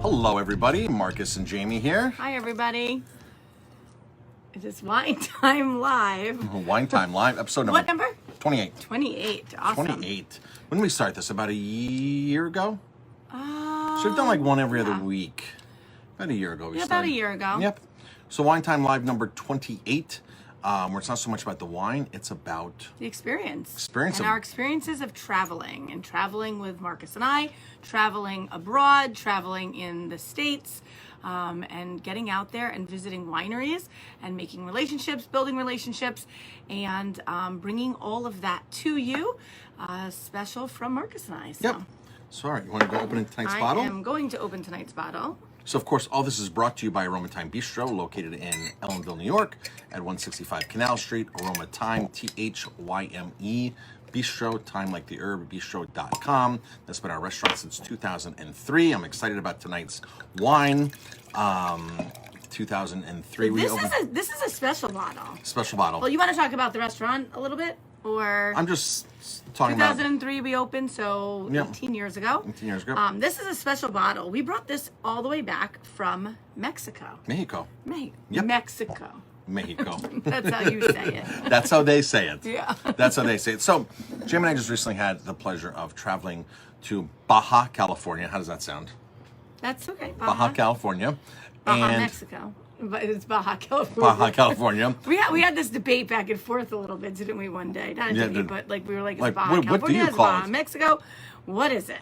Hello, everybody. Marcus and Jamie here. Hi, everybody. It is Wine Time Live. Wine Time Live, episode number... What number? 28. 28. Awesome. 28. When did we start this? About a year ago? So we've done like one every other week. About a year ago we started. About a year ago. Yep. So Wine Time Live number 28, where it's not so much about the wine, it's about... the experience. Experience and of... our experiences of traveling. And traveling with Marcus and I, traveling abroad, traveling in the States, and getting out there and visiting wineries and making relationships, building relationships, and bringing all of that to you, special from Marcus and I. So. Yep. Sorry, you want to go open tonight's bottle? I am going to open tonight's bottle. So, of course, all this is brought to you by Aroma Thyme Bistro, located in Ellenville, New York, at 165 Canal Street. Aroma Thyme, Thyme, Bistro, Thyme like the herb, bistro.com. That's been our restaurant since 2003. I'm excited about tonight's wine. 2003. This is a special bottle. Special bottle. Well, you want to talk about the restaurant a little bit? Or I'm just talking 2003 we opened, so yeah. 18 years ago. 18 years ago. This is a special bottle. We brought this all the way back from Mexico. Mexico. Yep. Mexico. That's how you say it. That's how they say it. Yeah. That's how they say it. So, Jim and I just recently had the pleasure of traveling to Baja, California. How does that sound? That's okay. Baja California. Baja, Mexico. But it's Baja, California. Baja, California. We had this debate back and forth a little bit, didn't we, one day? Not a debate, but like we were like, it's Baja, California, what do you it's call Baja, it? Mexico. What is it?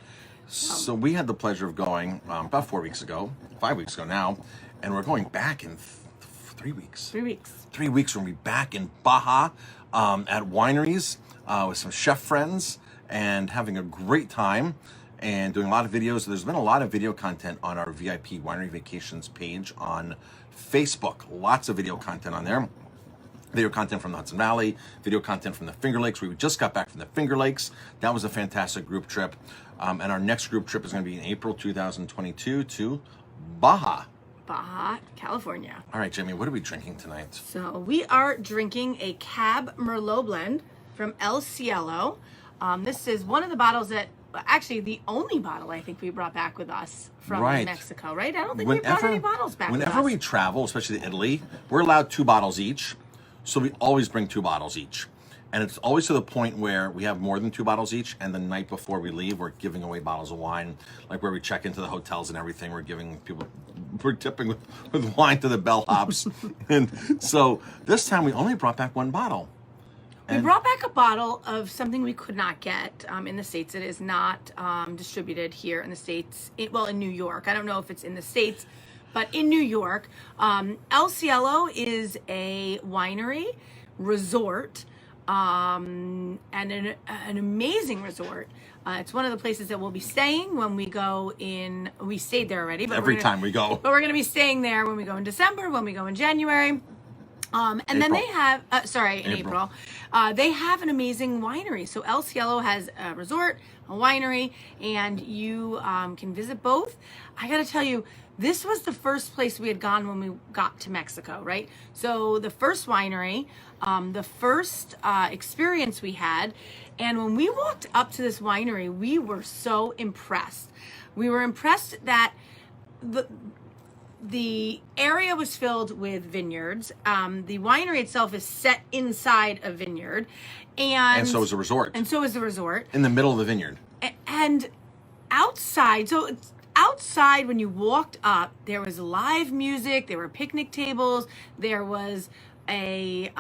So we had the pleasure of going about 4 weeks ago, 5 weeks ago now, and we're going back in 3 weeks. 3 weeks. 3 weeks we're going to be back in Baja at wineries with some chef friends and having a great time and doing a lot of videos. There's been a lot of video content on our VIP Winery Vacations page on Facebook. Lots of video content on there. Video content from the Hudson Valley, video content from the Finger Lakes. We just got back from the Finger Lakes. That was a fantastic group trip. And our next group trip is going to be in April 2022 to Baja, California. All right, Jamie, what are we drinking tonight? So we are drinking a Cab Merlot blend from El Cielo. This is one of the bottles that, actually the only bottle I think we brought back with us from Mexico, right? I don't think we brought any bottles back with us. Whenever we travel, especially to Italy, we're allowed 2 bottles each. So we always bring 2 bottles each. And it's always to the point where we have more than 2 bottles each, and the night before we leave, we're giving away bottles of wine. Like where we check into the hotels and everything, we're tipping with wine to the bellhops. And so this time we only brought back 1 bottle. We brought back a bottle of something we could not get in the States. It is not distributed here in the States. In New York. I don't know if it's in the States, but in New York. El Cielo is a winery, resort, and an amazing resort. It's one of the places that we'll be staying when we go in. We stayed there already. But every time we go. But we're going to be staying there when we go in December, when we go in January. And then they have, in April, they have an amazing winery. So El Cielo has a resort, a winery, and you can visit both. I got to tell you, this was the first place we had gone when we got to Mexico, right? So the first winery, the first experience we had, and when we walked up to this winery, we were so impressed. We were impressed that the area was filled with vineyards. The winery itself is set inside a vineyard. And so is the resort. And so is the resort. In the middle of the vineyard. And outside, outside when you walked up, there was live music, there were picnic tables, there was a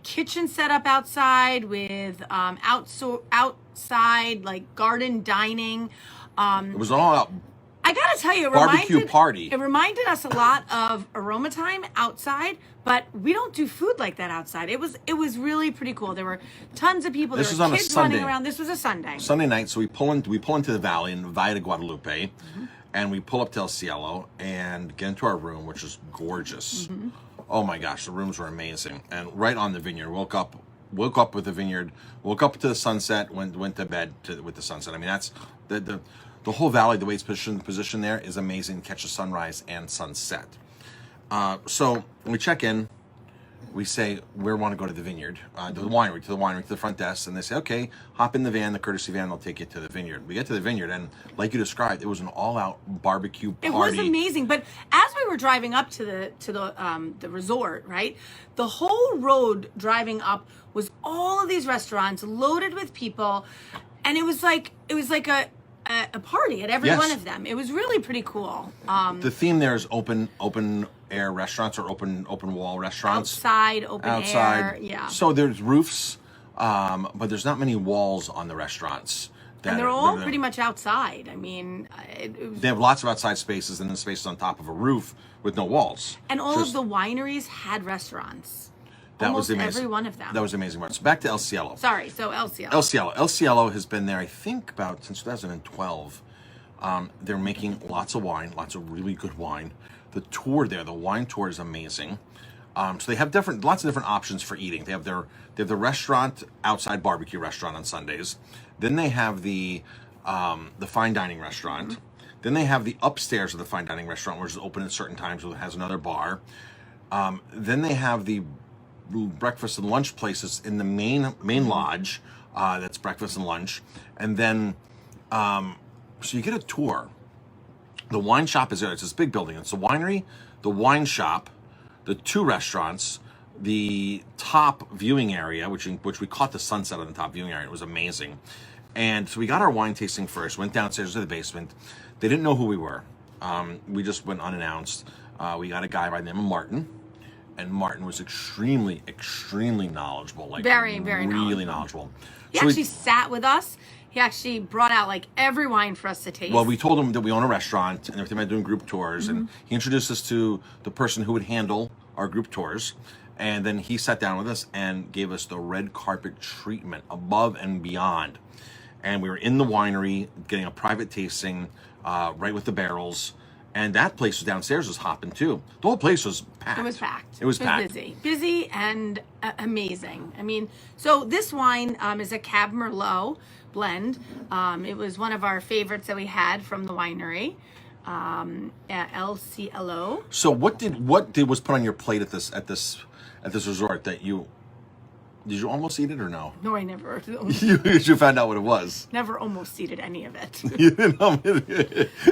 kitchen set up outside with outside like garden dining. It was all out. I gotta tell you, it reminded us a lot of Aroma Thyme outside, but we don't do food like that outside. It was really pretty cool. There were tons of people. There were kids running around. This was a Sunday. Sunday night, so we pull into the valley in Valle de Guadalupe, and we pull up to El Cielo and get into our room, which is gorgeous. Oh my gosh, the rooms were amazing, and right on the vineyard. Woke up with the vineyard. Woke up to the sunset. Went to bed with the sunset. I mean, that's the whole valley, the way it's positioned there is amazing. Catch the sunrise and sunset. So when we check in, we say, we want to go to the vineyard, to the winery, to the front desk, and they say, okay, hop in the van, the courtesy van, they'll take you to the vineyard. We get to the vineyard, and like you described, it was an all-out barbecue party. It was amazing. But as we were driving up to the resort, right, the whole road driving up was all of these restaurants loaded with people, and it was like a party at every one of them. It was really pretty cool. The theme there is open air restaurants or open wall restaurants. Outside, open air. Yeah. So there's roofs, but there's not many walls on the restaurants. And they're all pretty much outside. I mean, they have lots of outside spaces and then spaces on top of a roof with no walls. And all of the wineries had restaurants. That was amazing. Every one of them. That was amazing. So back to El Cielo. Sorry, so El Cielo. El Cielo has been there, I think, since 2012. They're making lots of wine, lots of really good wine. The tour there, the wine tour is amazing. So they have lots of different options for eating. They have the restaurant, outside barbecue restaurant on Sundays. Then they have the fine dining restaurant. Mm-hmm. Then they have the upstairs of the fine dining restaurant, which is open at certain times, which has another bar. Then they have the breakfast and lunch places in the main lodge. That's breakfast and lunch. And then, so you get a tour. The wine shop is there. It's this big building. It's a winery, the wine shop, the 2 restaurants, the top viewing area, which we caught the sunset on the top viewing area. It was amazing. And so we got our wine tasting first, went downstairs to the basement. They didn't know who we were. We just went unannounced. We got a guy by the name of Martin. And Martin was extremely, extremely knowledgeable. Like very, very really knowledgeable. He actually sat with us. He actually brought out like every wine for us to taste. Well, we told him that we own a restaurant and everything about doing group tours. Mm-hmm. And he introduced us to the person who would handle our group tours. And then he sat down with us and gave us the red carpet treatment above and beyond. And we were in the winery getting a private tasting right with the barrels. And that place was downstairs was hopping too. The whole place was packed. It was packed. It was packed. Busy and amazing. I mean, so this wine is a Cab Merlot blend. It was one of our favorites that we had from the winery, at El Cielo. So what was put on your plate at this resort that did you almost eat it or no? No, I never. You found out what it was. Never almost eated any of it. You didn't know.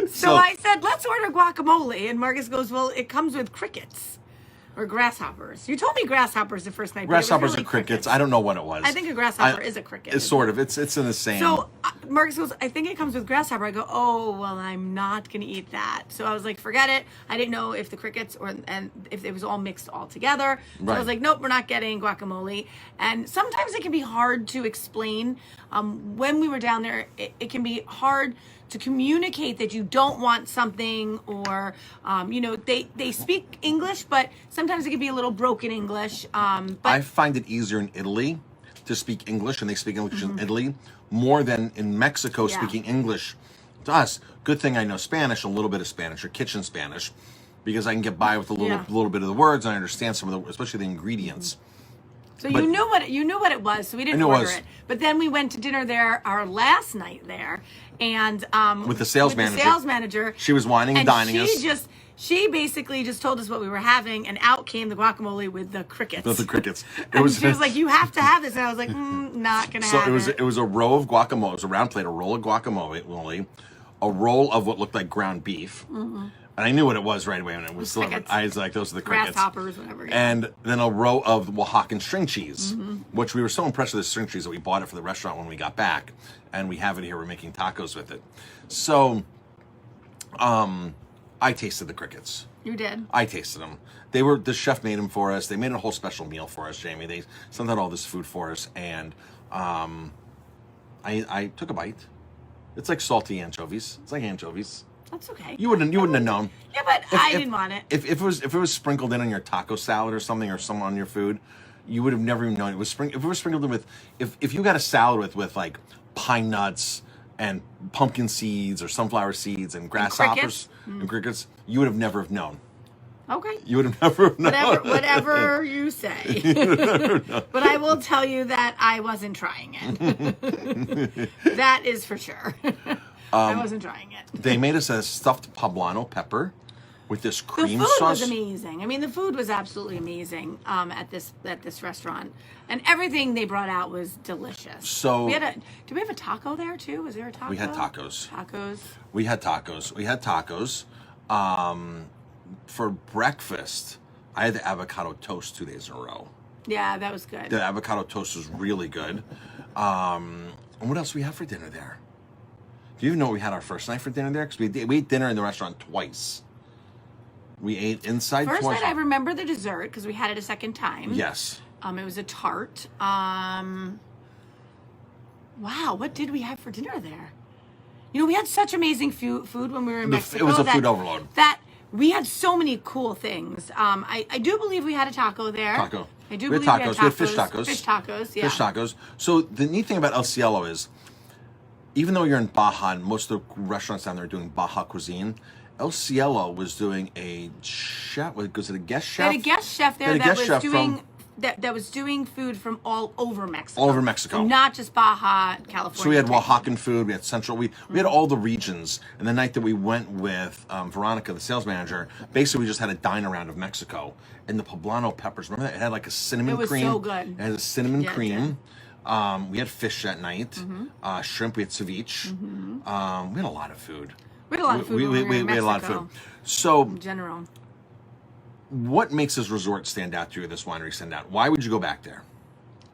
So I said, let's order guacamole. And Marcus goes, well, it comes with crickets or grasshoppers. You told me grasshoppers the first night. Grasshoppers really are crickets. I don't know what it was. I think a grasshopper is a cricket. It's sort of. It's in the same. So Marcus goes, I think it comes with grasshopper. I go, oh, well, I'm not going to eat that. So I was like, forget it. I didn't know if the crickets and if it was all mixed all together. So right. I was like, nope, we're not getting guacamole. And sometimes it can be hard to explain. When we were down there, it can be hard to communicate that you don't want something, or they speak English, but sometimes it can be a little broken English. But I find it easier in Italy to speak English, and they speak English in Italy more than in Mexico speaking English to us. Good thing I know Spanish, a little bit of Spanish, or kitchen Spanish, because I can get by with a little bit of the words, and I understand some of the, especially the ingredients. So you knew what it was, so we didn't order it. But then we went to dinner there our last night there, and with the sales manager. She was whining and dining us. She basically just told us what we were having, and out came the guacamole with the crickets. With the crickets. She was like, "You have to have this," and I was like, "Not gonna have it." So it was a row of guacamole. It was a round plate, a roll of guacamole, a roll of what looked like ground beef. Mm-hmm. And I knew what it was right away when it was delivered. I was like, those are the crickets. Grasshoppers, whatever. And then a row of Oaxacan string cheese, which we were so impressed with the string cheese that we bought it for the restaurant when we got back. And we have it here. We're making tacos with it. So I tasted the crickets. You did? I tasted them. The chef made them for us. They made a whole special meal for us, Jamie. They sent out all this food for us. And I took a bite. It's like salty anchovies. It's like anchovies. That's okay. You wouldn't have known. Yeah, but I didn't want it. If it was sprinkled in on your taco salad or something, or some on your food, you would have never even known it was If it was sprinkled in with, if you got a salad with like pine nuts and pumpkin seeds or sunflower seeds and grasshoppers and crickets, you would have never have known. Okay. You would have never known. Whatever you say. But I will tell you that I wasn't trying it. That is for sure. I wasn't trying it. They made us a stuffed poblano pepper with this The cream food sauce. was amazing. I mean, the food was absolutely amazing at this restaurant, and everything they brought out was delicious. So did we have a taco there too? Was there a taco? we had tacos. Tacos. We had tacos. We had tacos. For breakfast, I had the avocado toast 2 days in a row. Yeah, that was good. The avocado toast was really good. And what else we have for dinner there? Do you even know what we had our first night for dinner there? Because we ate dinner in the restaurant twice. We ate inside First twice. night, I remember the dessert because we had it a second time. Yes. It was a tart. Wow, what did we have for dinner there? You know, we had such amazing food when we were in Mexico. It was a food overload. That we had so many cool things. I do believe we had a taco there. Taco. I do We believe had we had tacos. We had fish tacos. tacos. Fish tacos, yeah. Fish tacos. So the neat thing about El Cielo is, even though you're in Baja, and most of the restaurants down there are doing Baja cuisine, El Cielo was doing a chef. Was it a guest chef? They had a guest chef there They had a that guest was chef doing that was doing food from all over Mexico. All over Mexico. So not just Baja, California. So we had Oaxacan food, we had Central, we had all the regions. And the night that we went with Veronica, the sales manager, basically we just had a dine around of Mexico. And the poblano peppers, remember that? It had like a cinnamon cream. It was so good. It had a cinnamon Yeah, it cream. We had fish that night, shrimp, we had ceviche. We had a lot of food. We had a lot of food when we were in We had a lot of Mexico, food. So in general. what makes this resort stand out to you, this winery stand out? Why would you go back there?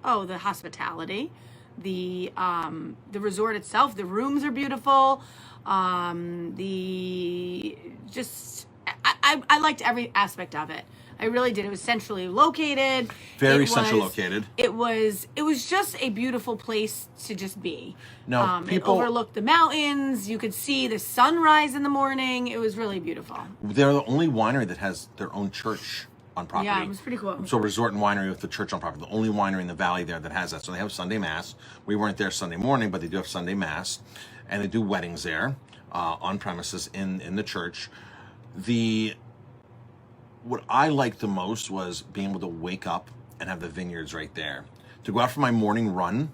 Oh, the hospitality, the resort itself, the rooms are beautiful. I liked every aspect of it. I really did. It was centrally located. Very centrally located. It was just a beautiful place to just be. No, it people overlooked the mountains. You could see the sunrise in the morning. It was really beautiful. They're the only winery that has their own church on property. Yeah, it was pretty cool. So resort and winery with the church on property. The only winery in the valley there that has that. So they have Sunday Mass. We weren't there Sunday morning, but they do have Sunday Mass. And they do weddings there on premises in the church. What I liked the most was being able to wake up and have the vineyards right there. To go out for my morning run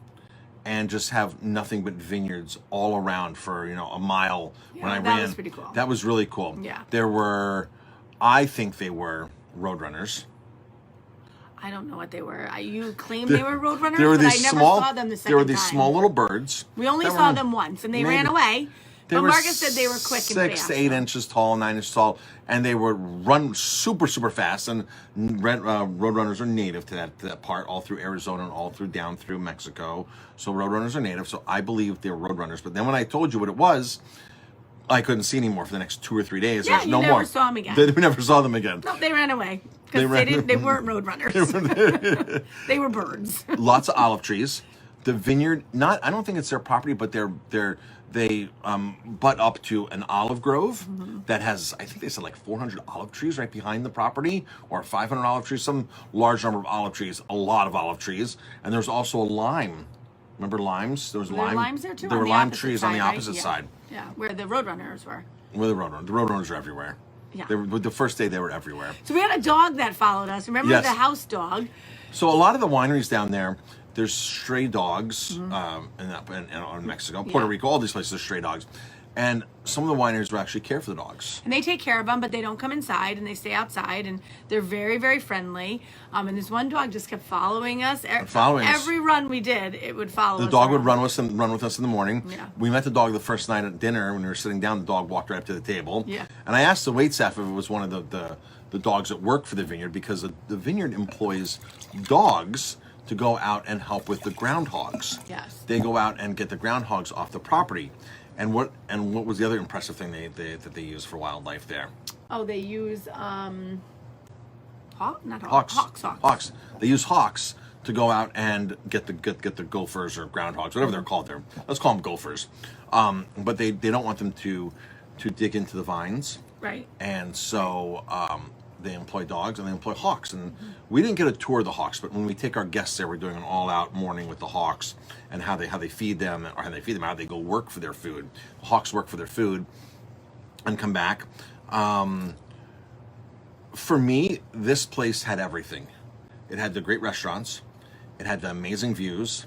and just have nothing but vineyards all around for, a mile when I ran. That was pretty cool. That was really cool. Yeah. I think they were roadrunners. I don't know what they were. You claimed they were roadrunners, They were but I these never small. saw them the second They were these time. small little birds. We only that saw were them once, and they maybe- ran away. They But were Marcus said they were quick and 6 fast. to 8 inches tall, 9 inches tall, and they would run super, super fast. And roadrunners are native to that part, all through Arizona and all down through Mexico. So roadrunners are native. So I believe they were roadrunners. But then when I told you what it was, I couldn't see anymore for the next 2 or 3 days. Yeah, There's you no never more. saw them again. We never saw them again. No, they ran away because they weren't roadrunners. They were birds. Lots of olive trees. The vineyard, I don't think it's their property, but they butt up to an olive grove that has, I think they said like 400 olive trees right behind the property, or 500 olive trees, some large number of olive trees, a lot of olive trees. And there's also a lime. Remember limes? There was Were there lime. limes there too? There On were the lime opposite trees on the side, right? opposite Yeah. side. Yeah, where the roadrunners were. Where the roadrunners are everywhere. Yeah. The first day they were everywhere. So we had a dog that followed us. Remember Yes. the house dog? So a lot of the wineries down there, there's stray dogs in Mexico, Puerto Rico, all these places are stray dogs. And some of the wineries will actually care for the dogs. And they take care of them, but they don't come inside, and they stay outside, and they're very, very friendly. And this one dog just kept following us. Every run we did, it would follow us. The dog would around. run with us in the morning. Yeah. We met the dog the first night at dinner when we were sitting down. The dog walked right up to the table. Yeah. And I asked the waitstaff if it was one of the dogs that work for the vineyard, because the vineyard employs dogs to go out and help with the groundhogs. Yes. They go out and get the groundhogs off the property. And what was the other impressive thing that they use for wildlife there? Oh, they use Hawks. Hawks. They use hawks to go out and get the gophers or groundhogs, whatever they're called there. Let's call them gophers. But they don't want them to dig into the vines. Right. And so they employ dogs and they employ hawks. And we didn't get a tour of the hawks, but when we take our guests there, we're doing an all-out morning with the hawks and how they feed them, or how they go work for their food. The hawks work for their food and come back. For me, this place had everything. It had the great restaurants. It had the amazing views.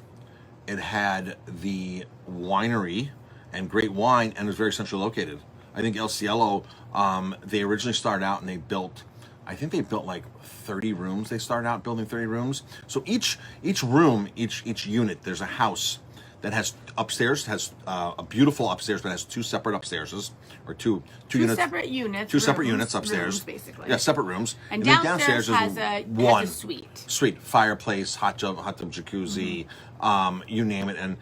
It had the winery and great wine, and it was very centrally located. I think El Cielo, they originally started out and I think they built like 30 rooms. They started out building 30 rooms. So each room, each unit, there's a house that has upstairs, has a beautiful upstairs, but has two separate upstairs, or two units. Separate units. Two separate rooms, units upstairs. Rooms, basically. Yeah, separate rooms. And then downstairs has a suite. Suite, fireplace, hot tub, jacuzzi, you name it. And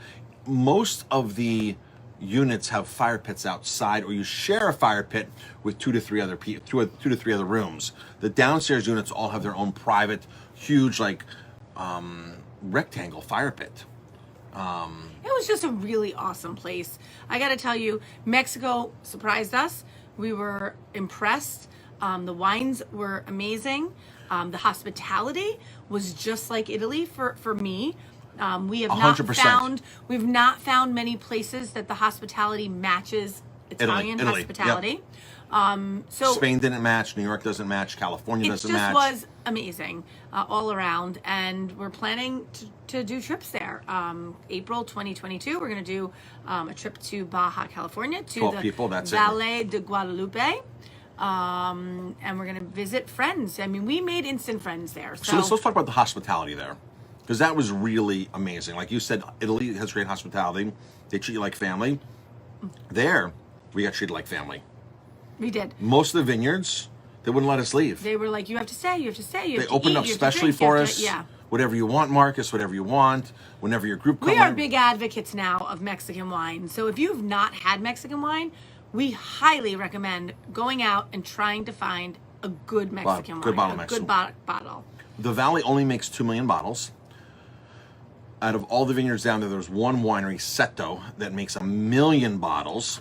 most of the units have fire pits outside, or you share a fire pit with two to three other rooms. The downstairs units all have their own private, huge, like rectangle fire pit. It was just a really awesome place. I got to tell you, Mexico surprised us. We were impressed. The wines were amazing. The hospitality was just like Italy for me. We have 100%. We've not found many places that the hospitality matches Italian Italy. hospitality. Yep. So Spain didn't match, New York doesn't match, California doesn't match. It just was amazing all around, and we're planning to do trips there. April 2022, we're going to do a trip to Baja California, to 12 the people, that's Valle de Guadalupe. And we're going to visit friends. I mean, we made instant friends there. So let's talk about the hospitality there, because that was really amazing. Like you said, Italy has great hospitality. They treat you like family. There, we got treated like family. We did. Most of the vineyards, they wouldn't let us leave. They were like, you have to stay, you have to stay, you have They to opened eat, up you have to specially drink, you for have to- us. Yeah. Whatever you want, Marcus, whatever you want. Whenever your group comes. We are big advocates now of Mexican wine. So if you've not had Mexican wine, we highly recommend going out and trying to find a good Mexican wine. Good bottle a Mexican. good bottle. The Valley only makes 2 million bottles. Out of all the vineyards down there's one winery, Seto, that makes 1 million bottles.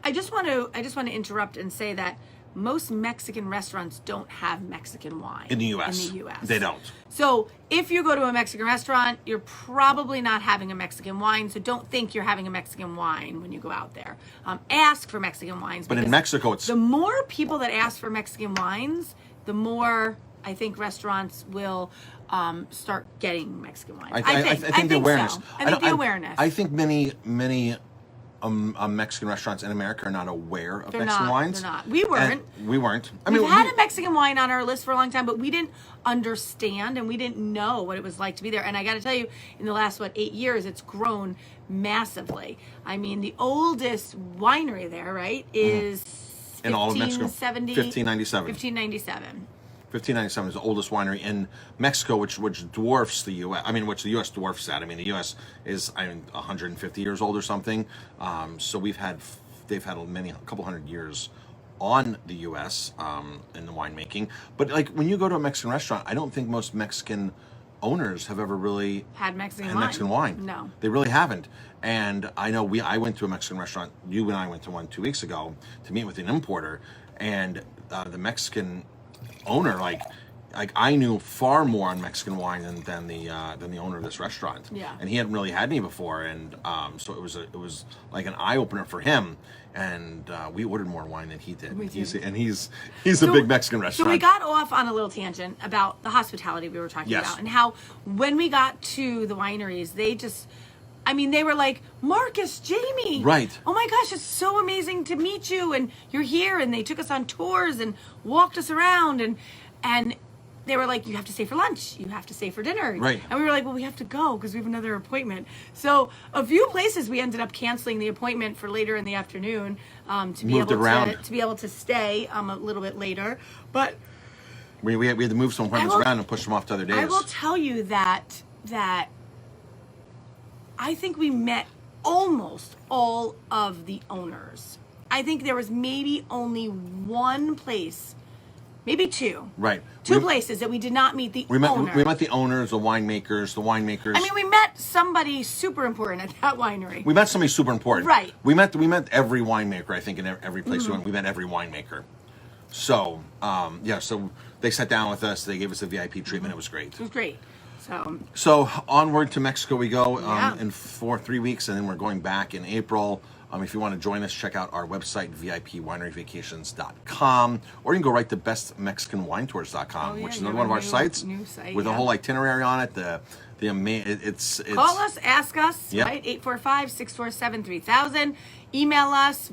I just want to interrupt and say that most Mexican restaurants don't have Mexican wine. In the U.S. They don't. So if you go to a Mexican restaurant, you're probably not having a Mexican wine. So don't think you're having a Mexican wine when you go out there. Ask for Mexican wines. But in Mexico, it's... The more people that ask for Mexican wines, the more I think restaurants will start getting Mexican wine. I think the awareness. So. I think the awareness. I think many Mexican restaurants in America are not aware of Mexican wines. They're not. We weren't. We weren't. We've had a Mexican wine on our list for a long time, but we didn't understand and we didn't know what it was like to be there. And I got to tell you, in the last 8 years, it's grown massively. I mean, the oldest winery there, right, is in all of Mexico, 1597. 1597 is the oldest winery in Mexico, which dwarfs the U.S. I mean, which the U.S. dwarfs that. I mean, the U.S. is 150 years old or something. So they've had a couple hundred years on the U.S. In the winemaking. But like when you go to a Mexican restaurant, I don't think most Mexican owners have ever really had Mexican wine. No, they really haven't. And I know I went to a Mexican restaurant. You and I went to one 2 weeks ago to meet with an importer, and the Mexican owner, like I knew far more on Mexican wine than the owner of this restaurant. Yeah. And he hadn't really had any before, and so it was like an eye opener for him. And we ordered more wine than he did. He's a big Mexican restaurant. So we got off on a little tangent about the hospitality we were talking about, and how when we got to the wineries, they were like, Marcus, Jamie. Right. Oh my gosh, it's so amazing to meet you. And you're here. And they took us on tours and walked us around. And they were like, you have to stay for lunch. You have to stay for dinner. Right. And we were like, well, we have to go because we have another appointment. So a few places we ended up canceling the appointment for later in the afternoon to be able to stay a little bit later. But we had to move some appointments around and push them off to other days. I will tell you that I think we met almost all of the owners. I think there was maybe only one place, maybe two. Right. Two places that we did not meet the owner. We met the owners, the winemakers. I mean, we met somebody super important at that winery. We met somebody super important. Right. We met every winemaker, I think, in every place we went. We met every winemaker. So, so they sat down with us. They gave us a VIP treatment. It was great. It was great. So onward to Mexico we go in 3 weeks, and then we're going back in April. If you want to join us, check out our website, vipwineryvacations.com, or you can go right to bestmexicanwinetours.com, which is another one of our sites with a whole itinerary on it. It's call us, ask us, right? 845-647-3000. Email us,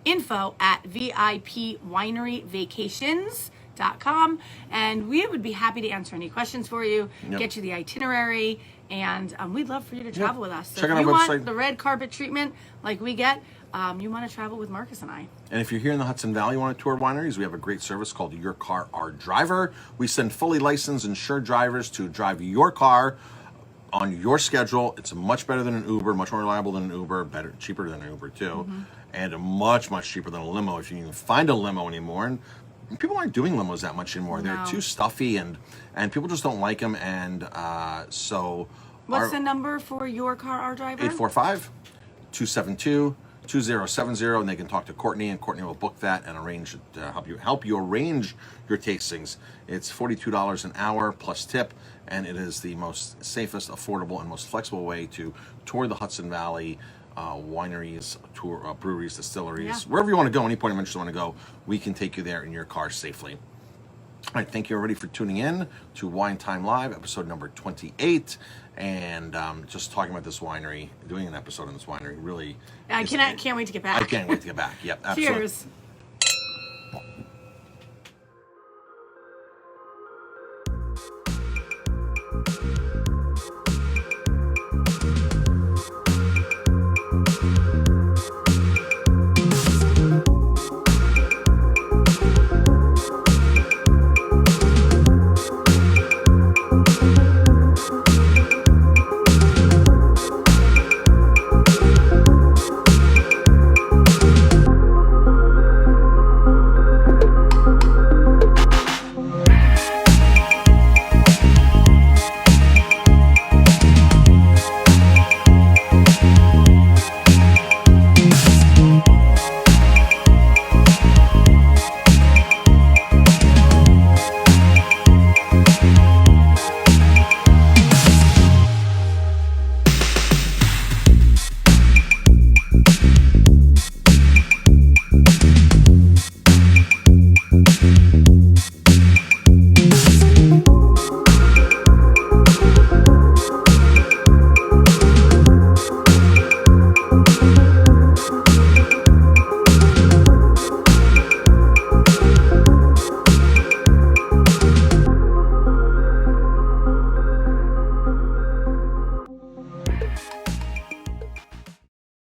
info at VIPwineryvacations.com, and we would be happy to answer any questions for you, get you the itinerary, and we'd love for you to travel with us. So Check if out you our website. want the red carpet treatment like we get, you want to travel with Marcus and I. And if you're here in the Hudson Valley, you want to tour wineries, we have a great service called Your Car, Our Driver. We send fully licensed, insured drivers to drive your car on your schedule. It's much better than an Uber, much more reliable than an Uber, better, cheaper than an Uber too, and much, much cheaper than a limo if you can find a limo anymore. And people aren't doing limos that much anymore. They're too stuffy, and people just don't like them. And so, what's the number for Your Car, Our Driver? 845-272-2070, and they can talk to Courtney, and Courtney will book that and arrange help you arrange your tastings. It's $42 an hour plus tip, and it is the most safest, affordable, and most flexible way to tour the Hudson Valley wineries, tour breweries, distilleries, wherever you want to go, any point of interest you want to go, we can take you there in your car safely. All right, thank you everybody for tuning in to Wine Time Live, episode number 28, and just talking about this winery, doing an episode on this winery, really. Can't wait to get back. I can't wait to get back. Yep, absolutely. Cheers.